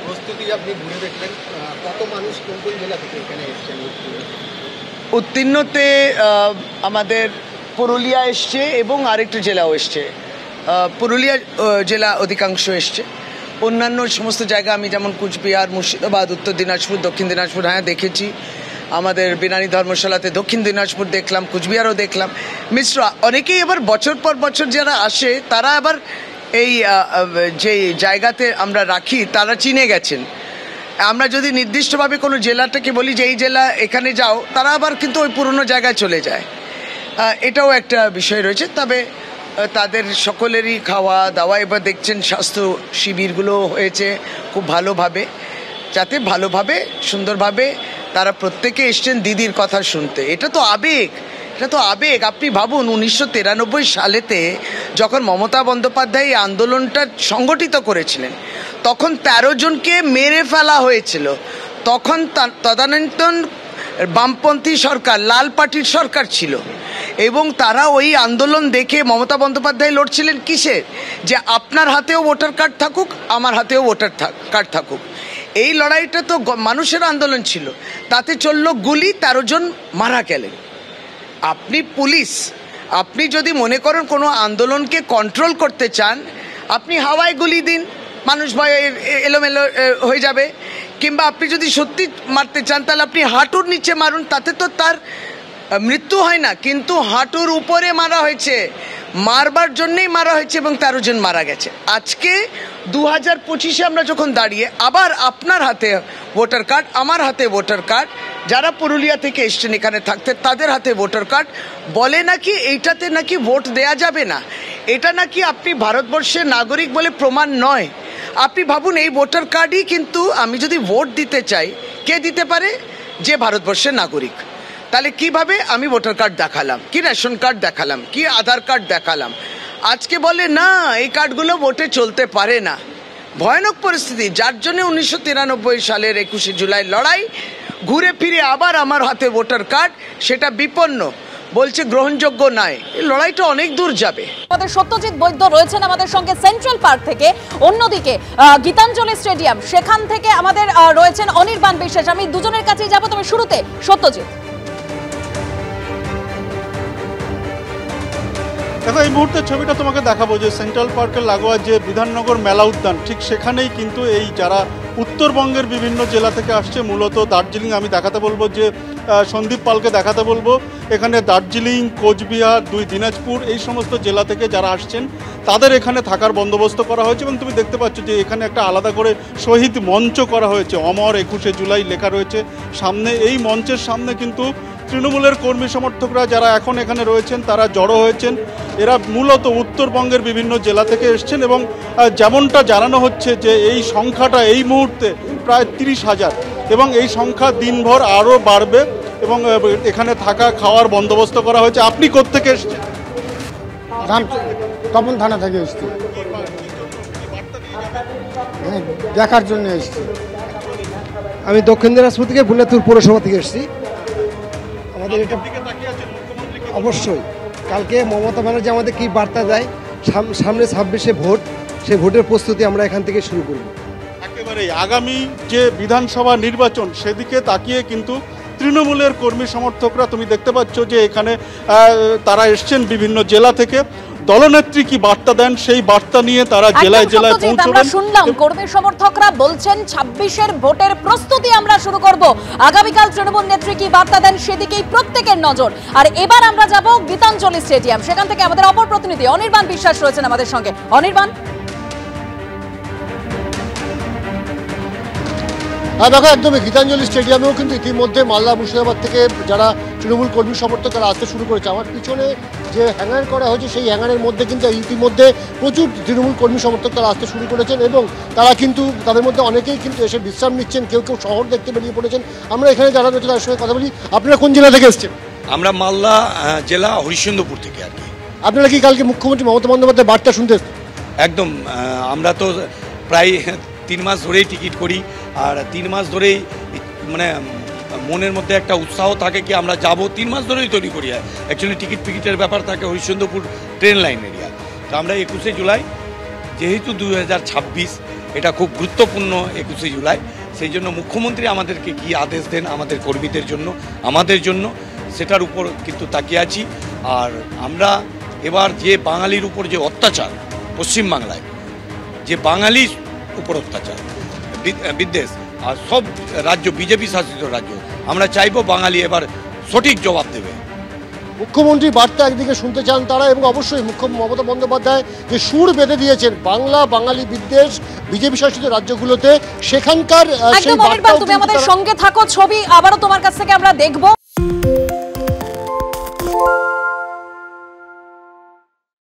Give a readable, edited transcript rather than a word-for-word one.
প্রস্তুতি আপনি ঘুরে দেখলেন, কত মানুষ কোন কোন জেলা থেকে এখানে এসেছেন? উত্তীর্ণতে আমাদের পুরুলিয়া এসছে এবং আরেকটা জেলাও এসছে। পুরুলিয়া জেলা অধিকাংশ এসছে। অন্যান্য সমস্ত জায়গা আমি যেমন কুচবিহার, মুর্শিদাবাদ, উত্তর দিনাজপুর, দক্ষিণ দিনাজপুর হ্যাঁ দেখেছি। আমাদের বিনানি ধর্মশালাতে দক্ষিণ দিনাজপুর দেখলাম, কুচবিহারও দেখলাম। মিশ্র অনেকেই এবার বছর পর বছর যারা আসে তারা আবার এই যে জায়গাতে আমরা রাখি তারা চিনে গেছেন। আমরা যদি নির্দিষ্টভাবে কোনো জেলাটাকে বলি যে এই জেলা এখানে যাও, তারা আবার কিন্তু ওই পুরনো জায়গায় চলে যায়। এটাও একটা বিষয় রয়েছে। তবে তাদের সকলেরই খাওয়া দাওয়া, এবার দেখছেন স্বাস্থ্য শিবিরগুলো হয়েছে খুব ভালোভাবে, যাতে ভালোভাবে সুন্দরভাবে তারা প্রত্যেকে এসছেন দিদির কথা শুনতে। এটা তো আবেগ, এটা তো আবেগ। আপনি ভাবুন 1993 সালেতে যখন মমতা বন্দ্যোপাধ্যায় এই আন্দোলনটা সংগঠিত করেছিলেন, তখন 13 জনকে মেরে ফেলা হয়েছিল। তখন তদানীন্তন বামপন্থী সরকার, লাল পার্টির সরকার ছিল, এবং তারা ওই আন্দোলন দেখে মমতা বন্দ্যোপাধ্যায় লড়ছিলেন কিসের? যে আপনার হাতেও ভোটার কার্ড থাকুক, আমার হাতেও ভোটার কার্ড থাকুক। এই লড়াইটা তো মানুষের আন্দোলন ছিল। তাতে চলল গুলি, 13 জন মারা গেলেন। আপনি পুলিশ, আপনি যদি মনে করেন কোনো আন্দোলনকে কন্ট্রোল করতে চান, আপনি হাওয়ায় গুলি দিন, মানুষ ভয়ে এলোমেলো হয়ে যাবে। কিংবা আপনি যদি সত্যি মারতে চান তাহলে আপনি হাঁটুর নিচে মারুন, তাতে তো তার মৃত্যু হয় না, কিন্তু হাঁটুর উপরে মারা হয়েছে, মারবার জন্যেই মারা হয়েছে এবং 13 জন মারা গেছে। আজকে 2025-এ আমরা যখন দাঁড়িয়ে, আবার আপনার হাতে ভোটার কার্ড, আমার হাতে ভোটার কার্ড, যারা পুরুলিয়া থেকে এসছেন এখানে থাকতে তাদের হাতে ভোটার কার্ড, বলে নাকি এইটাতে নাকি ভোট দেয়া যাবে না, এটা নাকি আপনি ভারতবর্ষের নাগরিক বলে প্রমাণ নয়। আপনি ভাবুন, এই ভোটার কার্ডই কিন্তু আমি যদি ভোট দিতে চাই, কে দিতে পারে? যে ভারতবর্ষের নাগরিক। তাহলে কিভাবে আমি ভোটার কার্ড দেখালাম, কি রেশন কার্ড দেখালাম, কি আধার কার্ড দেখালাম? আজকে বলে না, এই কার্ডগুলো ভোটে চলতে পারে না। ভয়ানক পরিস্থিতি, যার জন্য 1993 সালের 21শে জুলাই লড়াই, ঘুরে ফিরে আবার আমার হাতে ভোটার কার্ড, সেটা বিপন্ন, বলছে গ্রহণযোগ্য নয়। এই লড়াইটা অনেক দূর যাবে। আমাদের সত্যজিৎ বৈদ্য রয়েছেন আমাদের সঙ্গে সেন্ট্রাল পার্ক থেকে, অন্যদিকে গীতাঞ্জলি স্টেডিয়াম সেখান থেকে আমাদের রয়েছেন অনির্বাণ বিশ্বাস। আমি দুজনের কাছেই যাবো, তবে শুরুতে সত্যজিৎ। দেখো, এই মুহূর্তের ছবিটা তোমাকে দেখাবো যে সেন্ট্রাল পার্কের লাগোয়া যে বিধাননগর মেলা উদ্যান, ঠিক সেখানেই কিন্তু এই যারা উত্তরবঙ্গের বিভিন্ন জেলা থেকে আসছে, মূলত দার্জিলিং, আমি দেখাতে বলবো যে সন্দীপ পালকে দেখাতে বলবো, এখানে দার্জিলিং, কোচবিহার, 2 দিনাজপুর, এই সমস্ত জেলা থেকে যারা আসছেন তাদের এখানে থাকার বন্দোবস্ত করা হয়েছে। এবং তুমি দেখতে পাচ্ছ যে এখানে একটা আলাদা করে শহীদ মঞ্চ করা হয়েছে, অমর 21শে জুলাই লেখা রয়েছে সামনে। এই মঞ্চের সামনে কিন্তু তৃণমূলের কর্মী সমর্থকরা যারা এখন এখানে রয়েছেন তারা জড়ো হয়েছেন। এরা মূলত উত্তরবঙ্গের বিভিন্ন জেলা থেকে এসছেন এবং যেমনটা জানানো হচ্ছে যে এই সংখ্যাটা এই মুহূর্তে প্রায় 30,000 এবং এই সংখ্যা দিনভর আরও বাড়বে এবং এখানে থাকা খাওয়ার বন্দোবস্ত করা হয়েছে। আপনি কোত্থেকে এসছেন? তপন থানা থেকে এসছি, দেখার জন্য এসছি। আমি দক্ষিণ দিনাজপুর থেকে বুনিয়াদপুর পৌরসভা থেকে এসছি। আমাদের এটা অবশ্যই কালকে মমতা ব্যানার্জি আমাদের কি বার্তা দেয়, সামনে 26শে ভোট, সেই ভোটের প্রস্তুতি আমরা এখান থেকে শুরু করব। একেবারেই আগামী যে বিধানসভা নির্বাচন সেদিকে তাকিয়ে কিন্তু তৃণমূলের কর্মী সমর্থকরা, তুমি দেখতে পাচ্ছ যে এখানে তারা এসছেন বিভিন্ন জেলা থেকে। দলনেত্রী কি বার্তা দেন, সেই বার্তা নিয়ে তারা জেলায় জেলায় পৌঁছবেন। আমরা শুনলাম কর্মী সমর্থকরা বলছেন 26-এর ভোটের প্রস্তুতি আমরা শুরু করব। আগামীকাল তৃণমূল নেত্রী কি বার্তা দেন সেদিকেই প্রত্যেকের নজর। আর এবার আমরা যাব গীতাঞ্জলি স্টেডিয়াম, সেখান থেকে আমাদের অপর প্রতিনিধি অনির্বাণ বিশ্বাস রয়েছেন আমাদের সঙ্গে। অনির্বাণ, দেখো, একদমই গীতাঞ্জলি স্টেডিয়ামেও কিন্তু ইতিমধ্যে মালদা, মুর্শিদাবাদ থেকে যারা তৃণমূল কর্মী সমর্থকরা আসতে শুরু করেছে। আমার পিছনে যে হ্যাঙ্গার করা হয়েছে সেই হ্যাঙ্গারের মধ্যে কিন্তু ইতিমধ্যে প্রচুর তৃণমূল কর্মী সমর্থক তারা আসতে শুরু করেছেন এবং তারা কিন্তু তাদের মধ্যে অনেকেই কিন্তু এসে বিশ্রাম নিচ্ছেন, কেউ কেউ শহর দেখতে বেরিয়ে পড়েছেন। আমরা এখানে যারা রয়েছে তার সঙ্গে কথা বলি। আপনারা কোন জেলা থেকে এসছেন? আমরা মালদা জেলা হরিশ্চন্দ্রপুর থেকে আর কি। আপনারা কি কালকে মুখ্যমন্ত্রী মমতা বন্দ্যোপাধ্যায়ের বার্তা শুনতে? একদম, আমরা তো প্রায় 3 মাস ধরেই টিকিট করি, আর 3 মাস ধরেই মানে মনের মধ্যে একটা উৎসাহ থাকে কি আমরা যাব, 3 মাস ধরেই তৈরি করি। অ্যাকচুয়ালি টিকিটের ব্যাপার থাকে হরিশ্চন্দ্রপুর ট্রেন লাইন এরিয়া। তো আমরা 21শে জুলাই, যেহেতু 2026 এটা খুব গুরুত্বপূর্ণ 21শে জুলাই। সেই জন্য মুখ্যমন্ত্রী আমাদেরকে কি আদেশ দেন আমাদের কর্মীদের জন্য, আমাদের জন্য, সেটার উপর কিন্তু তাকিয়ে আছি। আর আমরা এবার যে বাঙালির উপর যে অত্যাচার পশ্চিমবাংলায়, যে বাঙালির উপর অত্যাচার বিদ্বেষ, আর সব রাজ্য বিজেপি শাসিত রাজ্য, আমরা চাইবো বাঙালি এবার সঠিক জবাব দেবে। মুখ্যমন্ত্রী বার্তা একদিকে শুনতে চান তারা, এবং অবশ্যই মুখ্যমন্ত্রী মমতা বন্দ্যোপাধ্যায় যে সুর বেঁধে দিয়েছেন বাঙালি বিদ্বেষ বিজেপি শাসিত রাজ্যগুলোতে, সেখানকার সেই একদম অনির্বাণ, বার্তাও তুমি কিন্তু আমাদের তারা- সঙ্গে থাকো, ছবি আবারও তোমার কাছ থেকে আমরা দেখবো।